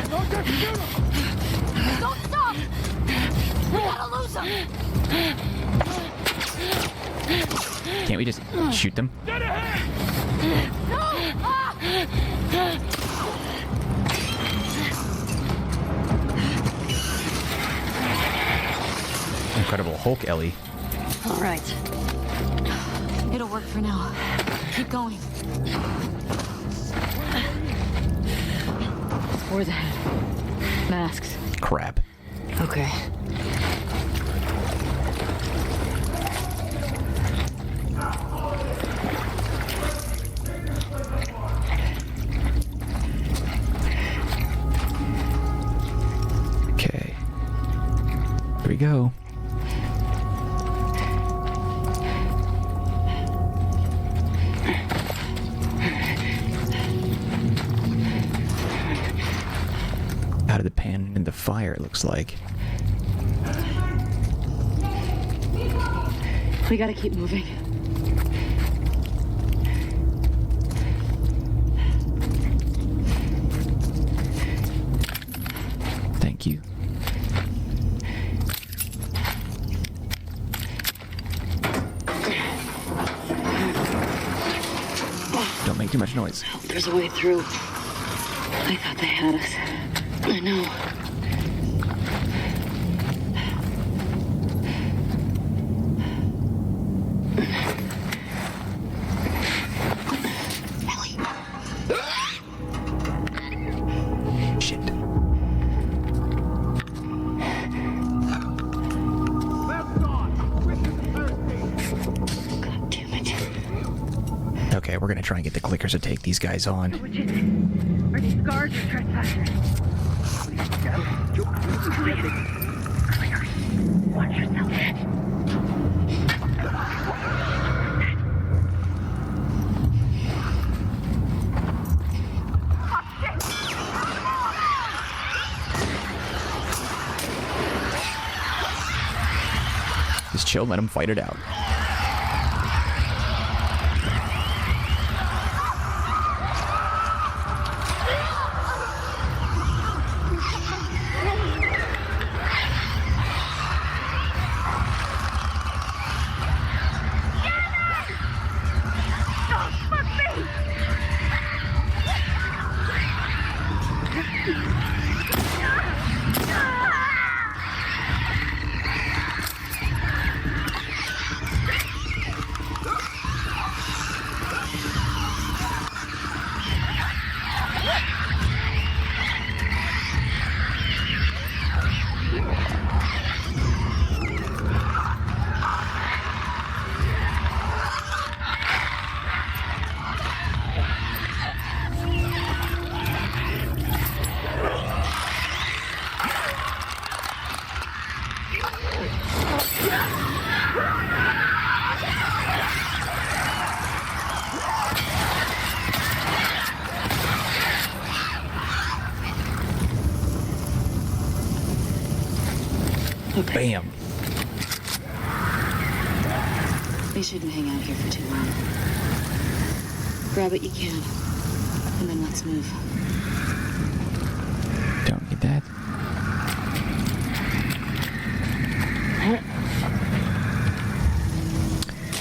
D: Don't just shoot them!
G: Don't stop! We gotta lose them!
A: Can't we just shoot them?
D: Get ahead!
G: No! Ah!
A: Incredible Hulk, Ellie.
B: All right.
C: It'll work for now. Keep going.
B: Where's the head? Masks.
A: Crap.
B: Okay.
A: Okay. Here we go. Out of the pan in the fire, it looks like.
B: We gotta keep moving.
A: Thank you. Don't make too much noise.
B: I hope there's a way through. I thought they had us. I know.
A: Shit.
B: God damn it.
A: Okay, we're gonna try and get the clickers to take these guys on.
H: Are these guards or trespassers? Watch yourself.
A: Just chill, let them fight it out. Bam.
B: They shouldn't hang out here for too long. Grab what you can, and then let's move.
A: Don't get that.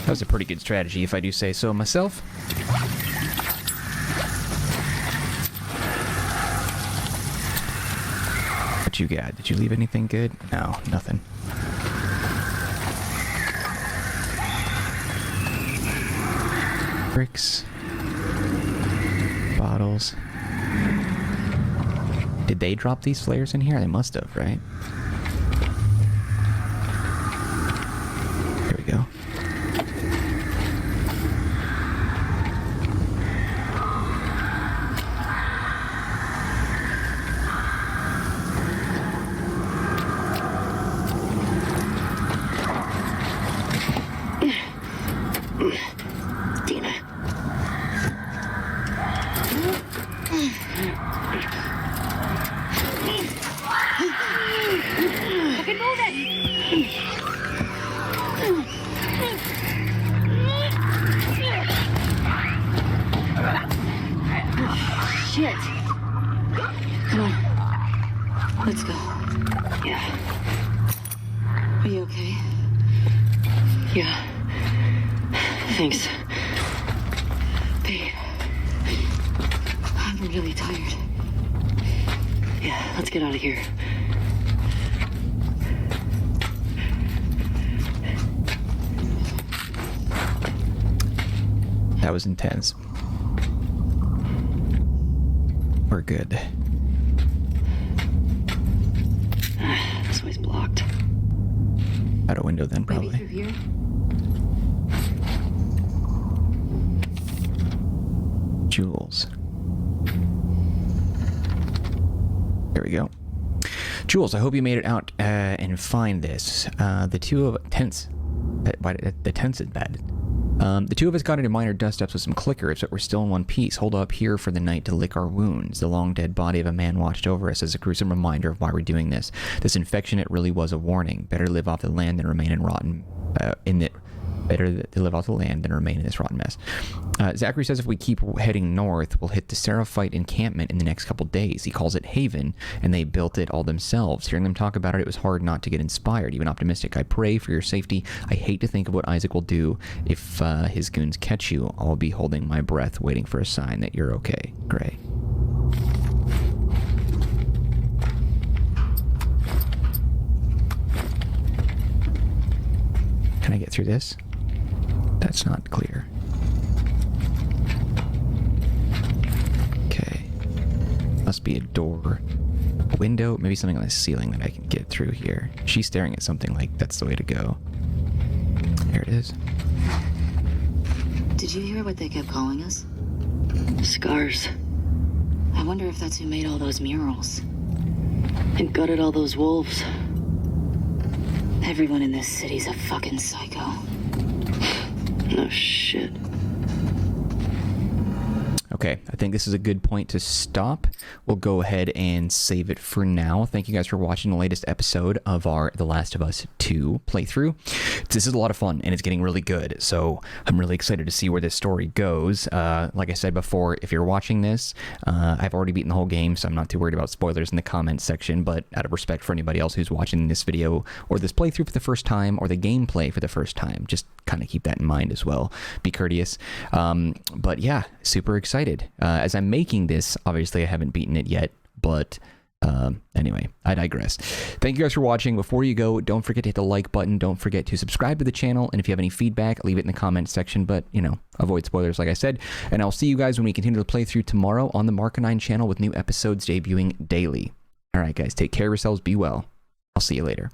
A: That was a pretty good strategy, if I do say so myself. What you got? Did you leave anything good? No, nothing. Bricks. Bottles. Did they drop these flares in here? They must have, right? Here we go.
B: Shit. Come on. Let's go. Yeah. Are you okay? Yeah. Thanks. Babe. I'm really tired. Yeah, let's get out of here.
A: That was intense. We're good.
B: This way's blocked.
A: Out a window then,
B: Maybe
A: probably.
B: through here?
A: Jules. There we go. Jules, I hope you made it out and find this. The two of tents. The tents is bad. The two of us got into minor dust-ups with some clickers, but we're still in one piece. Hold up here for the night to lick our wounds. The long-dead body of a man watched over us as a gruesome reminder of why we're doing this. This infection, it really was a warning. Better live off the land than remain in rotten... Better that they live off the land than remain in this rotten mess. Zachary says if we keep heading north, we'll hit the Seraphite encampment in the next couple days. He calls it Haven, and they built it all themselves. Hearing them talk about it, it was hard not to get inspired, even optimistic. I pray for your safety. I hate to think of what Isaac will do if his goons catch you. I'll be holding my breath, waiting for a sign that you're okay. Gray. Can I get through this? That's not clear. Okay. Must be a door. A window? Maybe something on the ceiling that I can get through here. She's staring at something like that's the way to go. There it is.
B: Did you hear what they kept calling us? Scars. I wonder if that's who made all those murals. And gutted all those wolves. Everyone in this city's a fucking psycho. No shit.
A: Okay, I think this is a good point to stop. We'll go ahead and save it for now. Thank you guys for watching the latest episode of our The Last of Us 2 playthrough. This is a lot of fun, and it's getting really good, so I'm really excited to see where this story goes. Like I said before, if you're watching this, I've already beaten the whole game, so I'm not too worried about spoilers in the comments section, but out of respect for anybody else who's watching this video, or this playthrough for the first time, or the gameplay for the first time, just kind of keep that in mind as well. Be courteous. But yeah, super excited. As I'm making this, obviously I haven't beaten it yet, but anyway, I digress. Thank you guys for watching. Before you go, don't forget to hit the like button. Don't forget to subscribe to the channel, and if you have any feedback, leave it in the comments section, but, you know, avoid spoilers like I said, and I'll see you guys when we continue the playthrough tomorrow on the Marcanine channel with new episodes debuting daily. Alright guys, take care of yourselves, be well. I'll see you later.